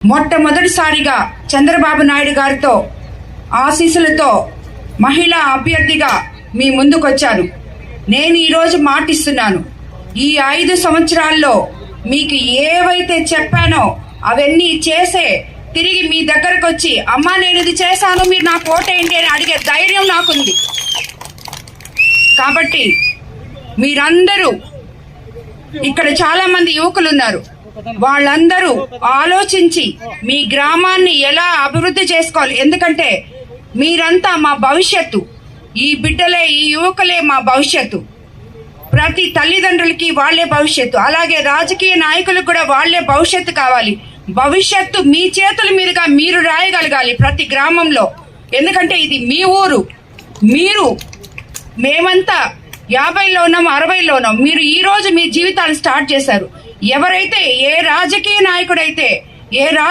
మొట్టమొదటిసారిగా చంద్రబాబు నాయుడు గారితో ఆశీస్సులతో మహిళా అభ్యర్థిగా మీ ముందుకొచ్చాను. నేను ఈరోజు మాటిస్తున్నాను, ఈ 5 సంవత్సరాల్లో మీకు ఏవైతే చెప్పానో అవన్నీ చేసే తిరిగి మీ దగ్గరకు వచ్చి అమ్మా నేను ఇది చేశాను మీరు నాకు ఓటేయండి అని అడిగే ధైర్యం నాకుంది. కాబట్టి మీరందరూ ఇక్కడ చాలా మంది యువకులు ఉన్నారు, వాళ్ళందరూ ఆలోచించి మీ గ్రామాన్ని ఎలా అభివృద్ధి చేసుకోవాలి. ఎందుకంటే మీరంతా మా భవిష్యత్తు, ఈ బిడ్డలే ఈ యువకులే మా భవిష్యత్తు. ప్రతి తల్లిదండ్రులకి వాళ్లే భవిష్యత్తు, అలాగే రాజకీయ నాయకులకు కూడా వాళ్లే భవిష్యత్తు కావాలి. భవిష్యత్తు మీ చేతుల మీదుగా మీరు రాయగలగాలి ప్రతి గ్రామంలో. ఎందుకంటే ఇది మీ ఊరు, మీరు మేమంతా 50లో ఉన్నాం 60లో ఉన్నాం. మీరు ఈ రోజు మీ జీవితాలు స్టార్ట్ చేశారు. ఎవరైతే ఏ రాజకీయ నాయకుడైతే ఏ